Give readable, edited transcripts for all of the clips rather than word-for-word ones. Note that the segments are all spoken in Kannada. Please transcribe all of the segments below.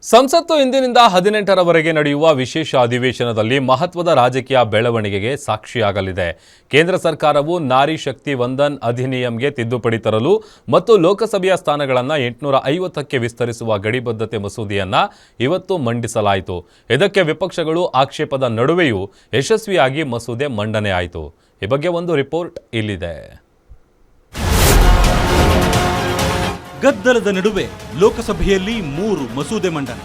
ಸಂಸತ್ತು ಇಂದಿನಿಂದ 18ರವರೆಗೆ ನಡೆಯುವ ವಿಶೇಷ ಅಧಿವೇಶನದಲ್ಲಿ ಮಹತ್ವದ ರಾಜಕೀಯ ಬೆಳವಣಿಗೆಗೆ ಸಾಕ್ಷಿಯಾಗಲಿದೆ. ಕೇಂದ್ರ ಸರ್ಕಾರವು ನಾರಿ ಶಕ್ತಿ ವಂದನ್ ಅಧಿನಿಯಂಗೆ ತಿದ್ದುಪಡಿ ತರಲು ಮತ್ತು ಲೋಕಸಭೆಯ ಸ್ಥಾನಗಳನ್ನು 850ಕ್ಕೆ ವಿಸ್ತರಿಸುವ ಗಡಿಬದ್ಧತೆ ಮಸೂದೆಯನ್ನು ಇವತ್ತು ಮಂಡಿಸಲಾಯಿತು. ಇದಕ್ಕೆ ವಿಪಕ್ಷಗಳು ಆಕ್ಷೇಪದ ನಡುವೆಯೂ ಯಶಸ್ವಿಯಾಗಿ ಮಸೂದೆ ಮಂಡನೆ ಆಯಿತು. ಈ ಬಗ್ಗೆ ಒಂದು ರಿಪೋರ್ಟ್ ಇಲ್ಲಿದೆ. ಗದ್ದಲದ ನಡುವೆ ಲೋಕಸಭೆಯಲ್ಲಿ 3 ಮಸೂದೆ ಮಂಡನೆ.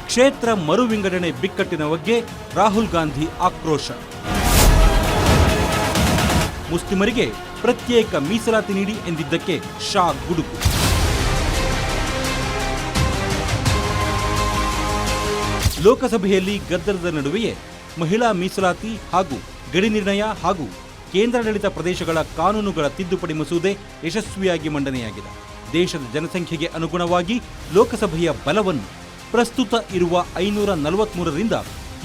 ಕ್ಷೇತ್ರ ಮರು ವಿಂಗಡಣೆ ಬಿಕ್ಕಟ್ಟಿನ ಬಗ್ಗೆ ರಾಹುಲ್ ಗಾಂಧಿ ಆಕ್ರೋಶ. ಮುಸ್ಲಿಮರಿಗೆ ಪ್ರತ್ಯೇಕ ಮೀಸಲಾತಿ ನೀಡಿ ಎಂದಿದ್ದಕ್ಕೆ ಶಾ ಗುಡುಗು. ಲೋಕಸಭೆಯಲ್ಲಿ ಗದ್ದಲದ ನಡುವೆಯೇ ಮಹಿಳಾ ಮೀಸಲಾತಿ ಹಾಗೂ ಗಡಿ ನಿರ್ಣಯ ಹಾಗೂ ಕೇಂದ್ರಾಡಳಿತ ಪ್ರದೇಶಗಳ ಕಾನೂನುಗಳ ತಿದ್ದುಪಡಿ ಮಸೂದೆ ಯಶಸ್ವಿಯಾಗಿ ಮಂಡನೆಯಾಗಿದೆ. ದೇಶದ ಜನಸಂಖ್ಯೆಗೆ ಅನುಗುಣವಾಗಿ ಲೋಕಸಭೆಯ ಬಲವನ್ನು ಪ್ರಸ್ತುತ ಇರುವ 543ರಿಂದ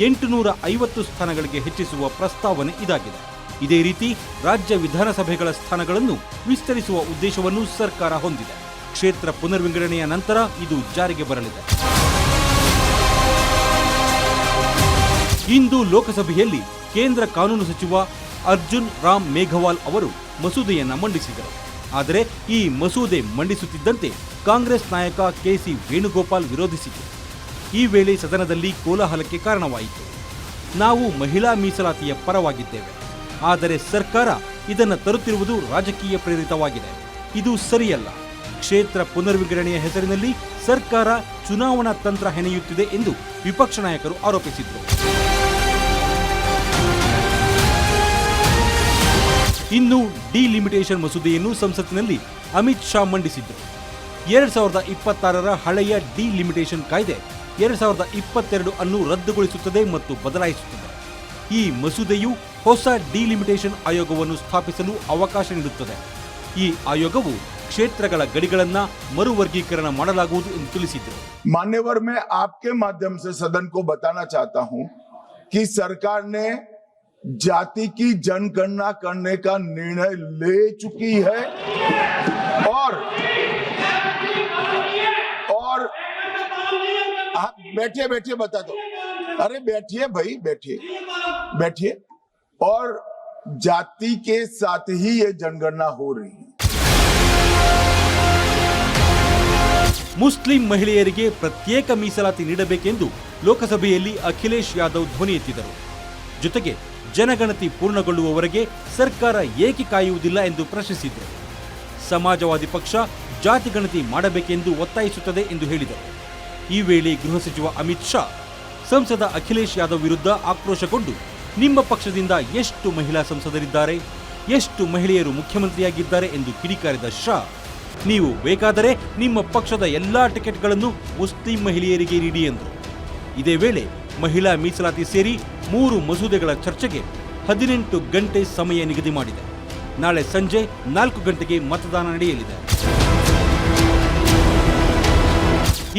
850 ಸ್ಥಾನಗಳಿಗೆ ಹೆಚ್ಚಿಸುವ ಪ್ರಸ್ತಾವನೆ ಇದಾಗಿದೆ. ಇದೇ ರೀತಿ ರಾಜ್ಯ ವಿಧಾನಸಭೆಗಳ ಸ್ಥಾನಗಳನ್ನು ವಿಸ್ತರಿಸುವ ಉದ್ದೇಶವನ್ನು ಸರ್ಕಾರ ಹೊಂದಿದೆ. ಕ್ಷೇತ್ರ ಪುನರ್ವಿಂಗಡಣೆಯ ನಂತರ ಇದು ಜಾರಿಗೆ ಬರಲಿದೆ. ಇಂದು ಲೋಕಸಭೆಯಲ್ಲಿ ಕೇಂದ್ರ ಕಾನೂನು ಸಚಿವ ಅರ್ಜುನ್ ರಾಮ್ ಮೇಘವಾಲ್ ಅವರು ಮಸೂದೆಯನ್ನ ಮಂಡಿಸಿದರು. ಆದರೆ ಈ ಮಸೂದೆ ಮಂಡಿಸುತ್ತಿದ್ದಂತೆ ಕಾಂಗ್ರೆಸ್ ನಾಯಕ ಕೆಸಿ ವೇಣುಗೋಪಾಲ್ ವಿರೋಧಿಸಿದರು. ಈ ವೇಳೆ ಸದನದಲ್ಲಿ ಕೋಲಾಹಲಕ್ಕೆ ಕಾರಣವಾಯಿತು. ನಾವು ಮಹಿಳಾ ಮೀಸಲಾತಿಯ ಪರವಾಗಿದ್ದೇವೆ, ಆದರೆ ಸರ್ಕಾರ ಇದನ್ನು ತರುತ್ತಿರುವುದು ರಾಜಕೀಯ ಪ್ರೇರಿತವಾಗಿದೆ. ಇದು ಸರಿಯಲ್ಲ. ಕ್ಷೇತ್ರ ಪುನರ್ವಿಂಗಡಣೆಯ ಹೆಸರಿನಲ್ಲಿ ಸರ್ಕಾರ ಚುನಾವಣಾ ತಂತ್ರ ಹೆಣೆಯುತ್ತಿದೆ ಎಂದು ವಿಪಕ್ಷ ನಾಯಕರು ಆರೋಪಿಸಿದರು. ಇನ್ನು ಡಿಲಿಮಿಟೇಷನ್ ಮಸೂದೆಯನ್ನು ಸಂಸತ್ತಿನಲ್ಲಿ ಅಮಿತ್ ಶಾ ಮಂಡಿಸಿದ್ದರು. 2026ರ ಹಳೆಯ ಡಿಲಿಮಿಟೇಷನ್ ಕಾಯ್ದೆ 2022 ಅನ್ನು ರದ್ದುಗೊಳಿಸುತ್ತದೆ ಮತ್ತು ಬದಲಾಯಿಸುತ್ತದೆ. ಈ ಮಸೂದೆಯು ಹೊಸ ಡಿಲಿಮಿಟೇಷನ್ ಆಯೋಗವನ್ನು ಸ್ಥಾಪಿಸಲು ಅವಕಾಶ ನೀಡುತ್ತದೆ. ಈ ಆಯೋಗವು ಕ್ಷೇತ್ರಗಳ ಗಡಿಗಳನ್ನು ಮರುವರ್ಗೀಕರಣ ಮಾಡಲಾಗುವುದು ಎಂದು ತಿಳಿಸಿದರು. मान्यवर मैं आपके माध्यम से सदन को बताना चाहता हूं कि सरकार ने जाति की जनगणना करने का निर्णय ले चुकी है और आप बैठिए बता दो। अरे बैठिए भाई, बैठिए। और जाति के साथ ही ये जनगणना हो रही है. ಮುಸ್ಲಿಂ ಮಹಿಳೆಯರಿಗೆ ಪ್ರತ್ಯೇಕ ಮೀಸಲಾತಿ ನೀಡಬೇಕೆಂದು ಲೋಕಸಭೆಯಲ್ಲಿ ಅಖಿಲೇಶ್ ಯಾದವ್ ಧ್ವನಿ ಎತ್ತಿದರು. ಜೊತೆಗೆ ಜನಗಣತಿ ಪೂರ್ಣಗೊಳ್ಳುವವರೆಗೆ ಸರ್ಕಾರ ಏಕೆ ಕಾಯುವುದಿಲ್ಲ ಎಂದು ಪ್ರಶ್ನಿಸಿದರು. ಸಮಾಜವಾದಿ ಪಕ್ಷ ಜಾತಿ ಗಣತಿ ಮಾಡಬೇಕೆಂದು ಒತ್ತಾಯಿಸುತ್ತದೆ ಎಂದು ಹೇಳಿದರು. ಈ ವೇಳೆ ಗೃಹ ಸಚಿವ ಅಮಿತ್ ಶಾ ಸಂಸದ ಅಖಿಲೇಶ್ ಯಾದವ್ ವಿರುದ್ಧ ಆಕ್ರೋಶಗೊಂಡು, ನಿಮ್ಮ ಪಕ್ಷದಿಂದ ಎಷ್ಟು ಮಹಿಳಾ ಸಂಸದರಿದ್ದಾರೆ, ಎಷ್ಟು ಮಹಿಳೆಯರು ಮುಖ್ಯಮಂತ್ರಿಯಾಗಿದ್ದಾರೆ ಎಂದು ಕಿಡಿಕಾರಿದ ಶಾ, ನೀವು ಬೇಕಾದರೆ ನಿಮ್ಮ ಪಕ್ಷದ ಎಲ್ಲಾ ಟಿಕೆಟ್ಗಳನ್ನು ಮುಸ್ಲಿಂ ಮಹಿಳೆಯರಿಗೆ ನೀಡಿ ಎಂದರು. ಇದೇ ವೇಳೆ ಮಹಿಳಾ ಮೀಸಲಾತಿ ಸೇರಿ 3 ಮಸೂದೆಗಳ ಚರ್ಚೆಗೆ 18 ಗಂಟೆ ಸಮಯ ನಿಗದಿ ಮಾಡಿದೆ. ನಾಳೆ ಸಂಜೆ 4 ಗಂಟೆಗೆ ಮತದಾನ ನಡೆಯಲಿದೆ.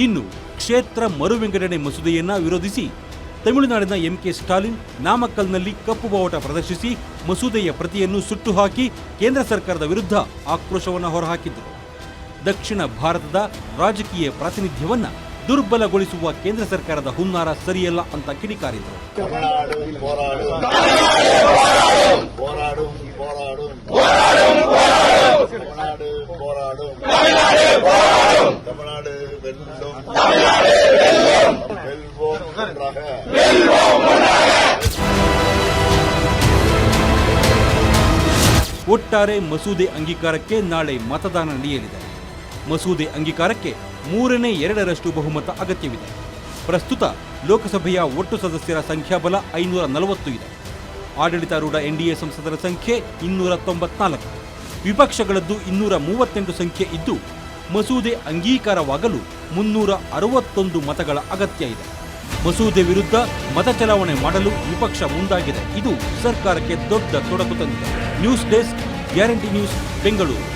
ಇನ್ನು ಕ್ಷೇತ್ರ ಮರು ವಿಂಗಡಣೆ ಮಸೂದೆಯನ್ನ ವಿರೋಧಿಸಿ ತಮಿಳುನಾಡಿನ ಎಂಕೆ ಸ್ಟಾಲಿನ್ ನಾಮಕ್ಕಲ್ನಲ್ಲಿ ಕಪ್ಪು ಬಾವುಟ ಪ್ರದರ್ಶಿಸಿ ಮಸೂದೆಯ ಪ್ರತಿಯನ್ನು ಸುಟ್ಟು ಹಾಕಿ ಕೇಂದ್ರ ಸರ್ಕಾರದ ವಿರುದ್ಧ ಆಕ್ರೋಶವನ್ನು ಹೊರಹಾಕಿದ್ದರು. ದಕ್ಷಿಣ ಭಾರತದ ರಾಜಕೀಯ ಪ್ರಾತಿನಿಧ್ಯವನ್ನ ದುರ್ಬಲಗೊಳಿಸುವ ಕೇಂದ್ರ ಸರ್ಕಾರದ ಹುನ್ನಾರ ಸರಿಯಲ್ಲ ಅಂತ ಕಿಡಿಕಾರಿದರು. ಒಟ್ಟಾರೆ ಮಸೂದೆ ಅಂಗೀಕಾರಕ್ಕೆ ನಾಳೆ ಮತದಾನ ನಡೆಯಲಿದೆ. ಮಸೂದೆ ಅಂಗೀಕಾರಕ್ಕೆ 3/2 ಬಹುಮತ ಅಗತ್ಯವಿದೆ. ಪ್ರಸ್ತುತ ಲೋಕಸಭೆಯ ಒಟ್ಟು ಸದಸ್ಯರ ಸಂಖ್ಯಾಬಲ 540 ಇದೆ. ಆಡಳಿತಾರೂಢ ಎನ್ಡಿಎ ಸಂಸದರ ಸಂಖ್ಯೆ 294, ವಿಪಕ್ಷಗಳದ್ದು 238 ಸಂಖ್ಯೆ ಇದ್ದು, ಮಸೂದೆ ಅಂಗೀಕಾರವಾಗಲು 361 ಮತಗಳ ಅಗತ್ಯ ಇದೆ. ಮಸೂದೆ ವಿರುದ್ಧ ಮತ ಚಲಾವಣೆ ಮಾಡಲು ವಿಪಕ್ಷ ಮುಂದಾಗಿದೆ. ಇದು ಸರ್ಕಾರಕ್ಕೆ ದೊಡ್ಡ ತೊಡಕು ತಂದಿದೆ. News desk, guarantee news, Bengaluru.